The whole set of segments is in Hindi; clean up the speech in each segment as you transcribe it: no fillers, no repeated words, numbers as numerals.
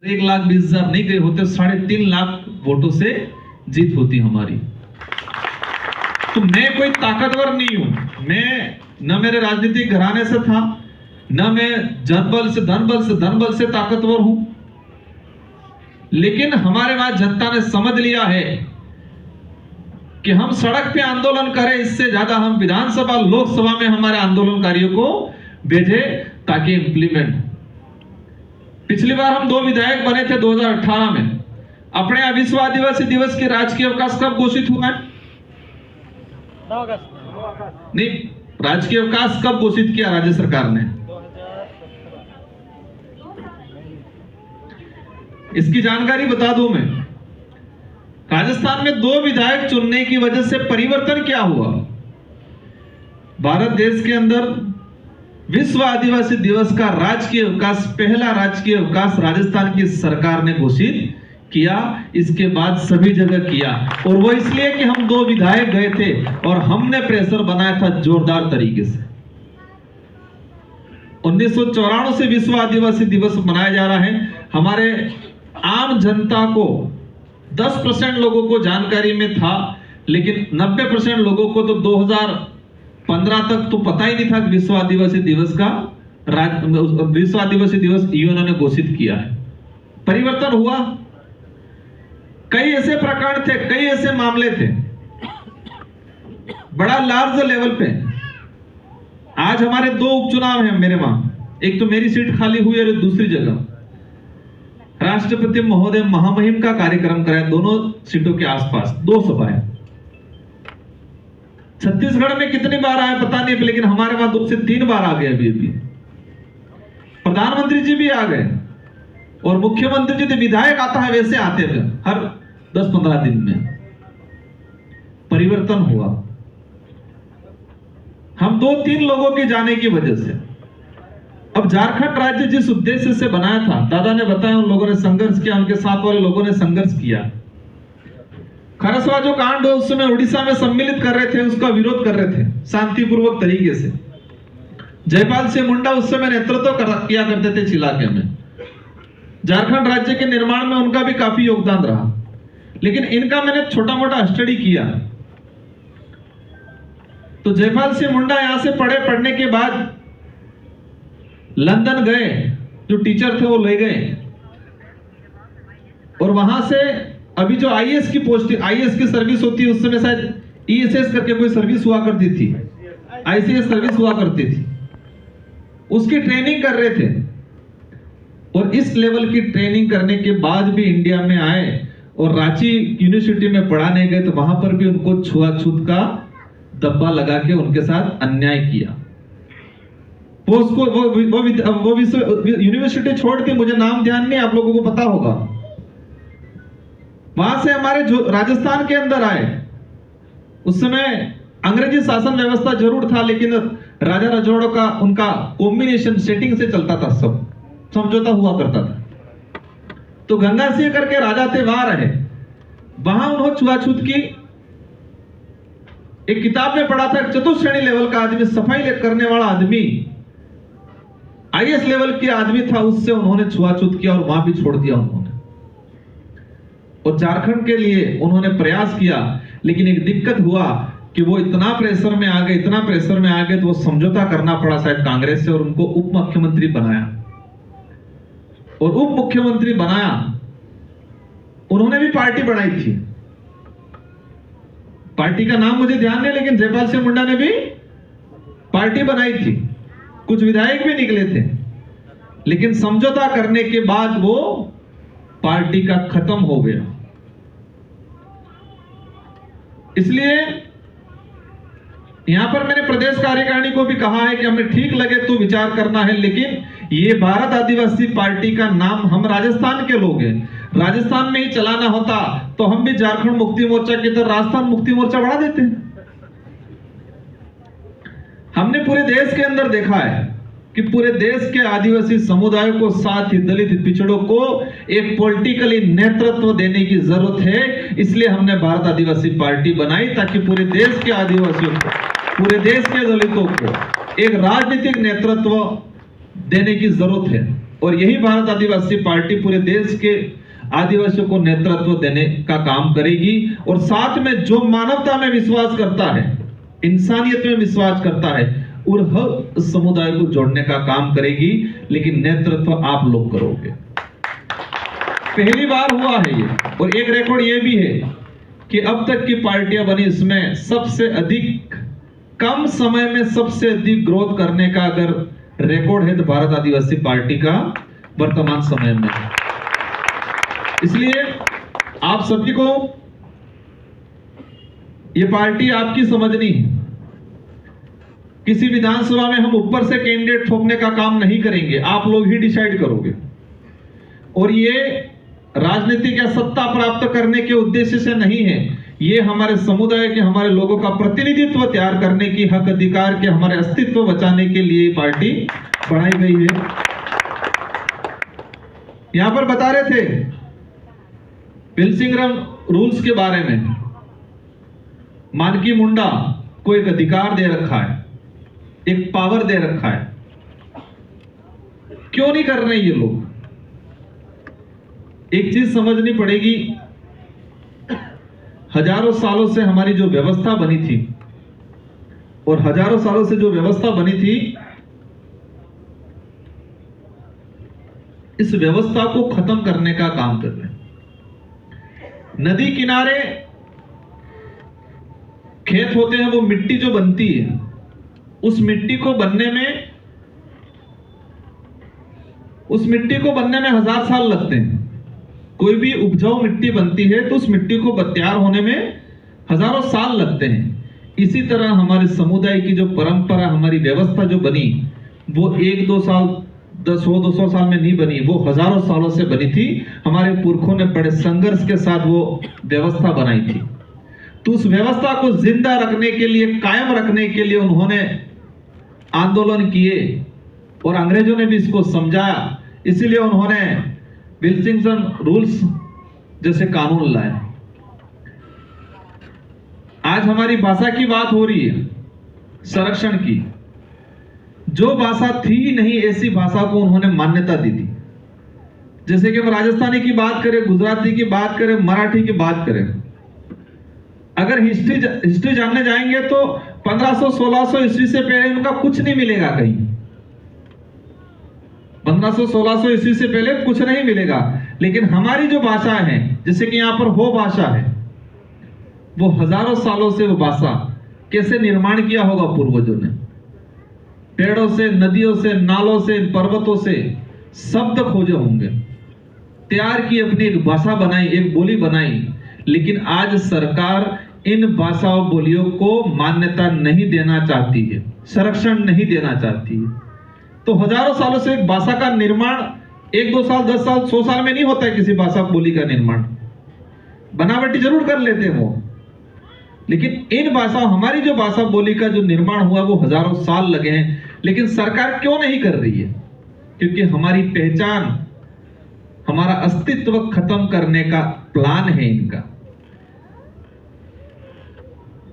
1,20,000 नहीं गए होते, 3.5 लाख वोटों से जीत होती हमारी। तो मैं कोई ताकतवर नहीं हूं, मैं न मेरे राजनीतिक घराने से था, न मैं धन बल से ताकतवर हूं, लेकिन हमारे वहां जनता ने समझ लिया है कि हम सड़क पे आंदोलन करें, इससे ज्यादा हम विधानसभा लोकसभा में हमारे आंदोलनकारियों को भेजे ताकि इंप्लीमेंट। पिछली बार हम 2 विधायक बने थे 2018 में। अपने यहाँ विश्व आदिवासी दिवस के राजकीय अवकाश कब घोषित हुआ है? 9 अगस्त। नहीं, राजकीय अवकाश कब घोषित किया राज्य सरकार ने? इसकी जानकारी बता दूं मैं। राजस्थान में 2 विधायक चुनने की वजह से परिवर्तन क्या हुआ? भारत देश के अंदर विश्व आदिवासी दिवस का राजकीय अवकाश, पहला राजकीय अवकाश राजस्थान की सरकार ने घोषित किया। इसके बाद सभी जगह किया, और वो इसलिए कि हम 2 विधायक गए थे और हमने प्रेशर बनाया था जोरदार तरीके से। 1994 से विश्व आदिवासी दिवस मनाया जा रहा है। हमारे आम जनता को 10% लोगों को जानकारी में था, लेकिन 90% लोगों को तो 2015 तक तो पता ही नहीं था कि विश्व आदिवासी दिवस यूएनओ ने घोषित किया है। परिवर्तन हुआ। कई ऐसे प्रकरण थे, कई ऐसे मामले थे बड़ा लार्ज लेवल पे। आज हमारे 2 उपचुनाव हैं मेरे वहां, एक तो मेरी सीट खाली हुई और दूसरी जगह राष्ट्रपति महोदय महामहिम का कार्यक्रम कराया दोनों सीटों के आसपास, 2 सभाएं। छत्तीसगढ़ में कितनी बार आए पता नहीं, लेकिन हमारे वहां 2 से 3 बार आ गए। अभी प्रधानमंत्री जी भी आ गए, और मुख्यमंत्री जी तो विधायक आता है वैसे आते थे हर 10-15 दिन में। परिवर्तन हुआ हम 2-3 लोगों के जाने की वजह से। अब झारखंड राज्य जिस उद्देश्य से बनाया था, दादा ने बताया, उन लोगों ने संघर्ष किया, उनके साथ वाले लोगों ने संघर्ष किया। खरसवा जो कांड उस समय उड़ीसा में सम्मिलित कर रहे थे, उसका विरोध कर रहे थे शांतिपूर्वक तरीके से। जयपाल सिंह मुंडा उस समय नेतृत्व किया करते थे इस इलाके में। झारखंड राज्य के निर्माण में उनका भी काफी योगदान रहा, लेकिन इनका मैंने छोटा मोटा स्टडी किया। तो जयपाल सिंह मुंडा यहां से पढ़ने के बाद लंदन गए, जो टीचर थे वो ले गए, और वहां से अभी जो आईएएस की पोस्ट, आईएएस की सर्विस होती है, उस समय शायद ईएसएस करके कोई सर्विस हुआ करती थी, आईसीएस सर्विस हुआ करती थी, उसकी ट्रेनिंग कर रहे थे। और इस लेवल की ट्रेनिंग करने के बाद भी इंडिया में आए और रांची यूनिवर्सिटी में पढ़ाने गए, तो वहां पर भी उनको छुआछूत का दब्बा लगा के उनके साथ अन्याय किया। वो उसको वो यूनिवर्सिटी छोड़ के, मुझे नाम ध्यान नहीं, आप लोगों को पता होगा, वहां से हमारे जो राजस्थान के अंदर आए। उस समय अंग्रेजी शासन व्यवस्था जरूर था, लेकिन राजा रजवाड़ों का उनका कॉम्बिनेशन सेटिंग से चलता था, सब समझौता हुआ करता था। तो गंगा सिंह करके राजा थे, वहां रहे, वहां उन्होंने छुआछूत की। एक किताब में पढ़ा था, चतुर्श्रेणी लेवल का आदमी, सफाई करने वाला आदमी, आईएएस लेवल के आदमी था, उससे उन्होंने छुआछूत किया और वहां भी छोड़ दिया उन्होंने। और झारखंड के लिए उन्होंने प्रयास किया, लेकिन एक दिक्कत हुआ कि वो इतना प्रेशर में आ गए, तो वो समझौता करना पड़ा शायद कांग्रेस से, और उनको उप मुख्यमंत्री बनाया। और उप मुख्यमंत्री बनाया, उन्होंने भी पार्टी बनाई थी, पार्टी का नाम मुझे ध्यान नहीं, लेकिन जयपाल सिंह मुंडा ने भी पार्टी बनाई थी, कुछ विधायक भी निकले थे, लेकिन समझौता करने के बाद वो पार्टी का खत्म हो गया। इसलिए यहां पर मैंने प्रदेश कार्यकारिणी को भी कहा है कि हमें ठीक लगे तो विचार करना है, लेकिन ये भारत आदिवासी पार्टी का नाम, हम राजस्थान के लोग हैं, राजस्थान में ही चलाना होता तो हम भी झारखंड मुक्ति मोर्चा की तरह राजस्थान मुक्ति मोर्चा बढ़ा देते हैं। हमने पूरे देश के अंदर देखा है कि पूरे देश के आदिवासी समुदाय को, साथ ही दलित पिछड़ों को एक पॉलिटिकली नेतृत्व देने की जरूरत है। इसलिए हमने भारत आदिवासी पार्टी बनाई, ताकि पूरे देश के आदिवासियों को, पूरे देश के दलितों को एक राजनीतिक नेतृत्व देने की जरूरत है। और यही भारत आदिवासी पार्टी पूरे देश के आदिवासियों को नेतृत्व देने का काम करेगी। और साथ में जो मानवता में विश्वास करता है, इंसानियत में विश्वास करता है, और हर समुदाय को जोड़ने का काम करेगी। लेकिन नेतृत्व आप लोग करोगे। पहली बार हुआ है ये। और एक रिकॉर्ड ये भी है कि अब तक की पार्टियां बनी, इसमें सबसे अधिक कम समय में सबसे अधिक ग्रोथ करने का अगर रिकॉर्ड है तो भारत आदिवासी पार्टी का वर्तमान समय में। इसलिए आप सभी को ये पार्टी आपकी समझनी है। किसी विधानसभा में हम ऊपर से कैंडिडेट ठोकने का काम नहीं करेंगे, आप लोग ही डिसाइड करोगे। और ये राजनीति या सत्ता प्राप्त करने के उद्देश्य से नहीं है, ये हमारे समुदाय के, हमारे लोगों का प्रतिनिधित्व तैयार करने की, हक अधिकार के, हमारे अस्तित्व बचाने के लिए पार्टी बनाई गई है। यहां पर बता रहे थे विल्सिंग्टन रूल्स के बारे में। मानकी मुंडा को एक अधिकार दे रखा है, एक पावर दे रखा है। क्यों नहीं कर रहे ये लोग? एक चीज समझनी पड़ेगी, हजारों सालों से हमारी जो व्यवस्था बनी थी, और हजारों सालों से जो व्यवस्था बनी थी, इस व्यवस्था को खत्म करने का काम कर रहे हैं। नदी किनारे खेत होते हैं, वो मिट्टी जो बनती है, उस मिट्टी को बनने में 1000 साल लगते हैं। कोई भी उपजाऊ मिट्टी बनती है तो उस मिट्टी को तैयार होने में हजारों साल लगते हैं। इसी तरह हमारे समुदाय की जो परंपरा, हमारी व्यवस्था जो बनी, वो 1-2 साल, 100-200 साल में नहीं बनी, वो हजारों सालों से बनी थी। हमारे पुरखों ने बड़े संघर्ष के साथ वो व्यवस्था बनाई थी। तो उस व्यवस्था को जिंदा रखने के लिए, कायम रखने के लिए उन्होंने आंदोलन किए और अंग्रेजों ने भी इसको समझाया। इसीलिए उन्होंने विल्सिंग्टन रूल्स जैसे कानून लाए। आज हमारी भाषा की बात हो रही है, संरक्षण की। जो भाषा थी ही नहीं, ऐसी भाषा को उन्होंने मान्यता दी थी। जैसे कि हम राजस्थानी की बात करें, गुजराती की बात करें, मराठी की बात करें, अगर हिस्ट्री जानने जाएंगे तो 1500-1600 ईस्वी से पहले उनका कुछ नहीं मिलेगा कहीं। 1500-1600 ईस्वी से पहले कुछ नहीं मिलेगा। लेकिन हमारी जो भाषा है, जैसे कि यहां पर हो भाषा है, वो हजारों सालों से वो भाषा कैसे निर्माण किया होगा पूर्वजों ने। पेड़ों से, नदियों से, नालों से, पर्वतों से शब्द खोजे होंगे, तैयार की, अपनी एक भाषा बनाई, एक बोली बनाई। लेकिन आज सरकार इन भाषा और बोलियों को मान्यता नहीं देना चाहती है, संरक्षण नहीं देना चाहती है। तो हजारों सालों से एक भाषा का निर्माण 1-2 साल, 10 साल, 100 साल में नहीं होता है। किसी भाषा बोली का निर्माण बनावटी जरूर कर लेते हैं वो, लेकिन इन भाषा, हमारी जो भाषा बोली का जो निर्माण हुआ वो हजारों साल लगे हैं। लेकिन सरकार क्यों नहीं कर रही है? क्योंकि हमारी पहचान, हमारा अस्तित्व खत्म करने का प्लान है इनका।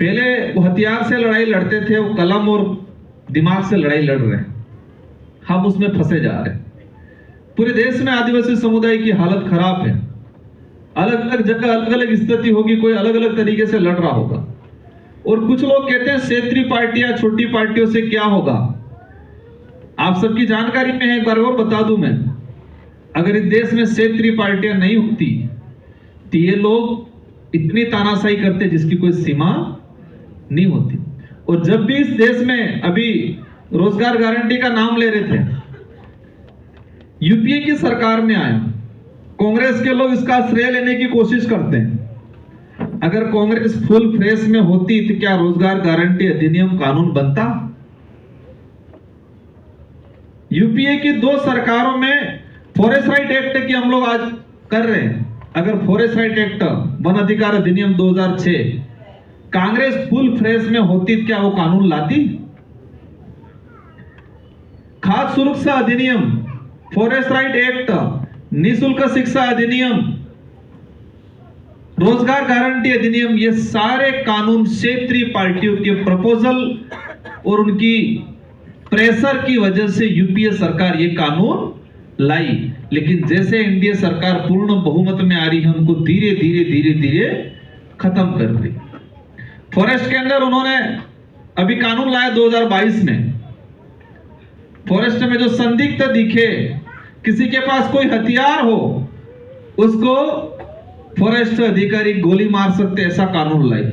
पहले वो हथियार से लड़ाई लड़ते थे, वो कलम और दिमाग से लड़ाई लड़ रहे हैं। हम उसमें फंसे जा रहे हैं। पूरे देश में आदिवासी समुदाय की हालत खराब है। अलग अलग जगह अलग अलग स्थिति होगी, कोई अलग अलग तरीके से लड़ रहा होगा। और कुछ लोग कहते हैं क्षेत्रीय पार्टियां, छोटी पार्टियों से क्या होगा। आप सबकी जानकारी में है, एक बार और बता दूं मैं, अगर इस देश में क्षेत्रीय पार्टियां नहीं होती तो ये लोग इतनी तानाशाही करते जिसकी कोई सीमा नहीं होती। और जब भी इस देश में अभी रोजगार गारंटी का नाम ले रहे थे, यूपीए की सरकार में आया, कांग्रेस के लोग इसका श्रेय लेने की कोशिश करते हैं। अगर कांग्रेस फुल फ्रेश में होती तो क्या रोजगार गारंटी अधिनियम कानून बनता? यूपीए की 2 सरकारों में फॉरेस्ट राइट एक्ट की हम लोग आज कर रहे हैं। अगर फॉरेस्ट राइट एक्ट, वन अधिकार अधिनियम 2006 कांग्रेस फुल फ्रेश में होती तो क्या वो कानून लाती? खाद्य सुरक्षा अधिनियम, फॉरेस्ट राइट एक्ट, निःशुल्क शिक्षा अधिनियम, रोजगार गारंटी अधिनियम, ये सारे कानून क्षेत्रीय पार्टियों के प्रपोजल और उनकी प्रेशर की वजह से यूपीए सरकार ये कानून लाई, लेकिन जैसे एनडीए सरकार पूर्ण बहुमत में आ रही है उनको धीरे धीरे धीरे धीरे खत्म कर रही। फॉरेस्ट के अंदर उन्होंने अभी कानून लाया 2022 में, फॉरेस्ट में जो संदिग्ध दिखे, किसी के पास कोई हथियार हो, उसको फॉरेस्ट अधिकारी गोली मार सकते, ऐसा कानून लाई।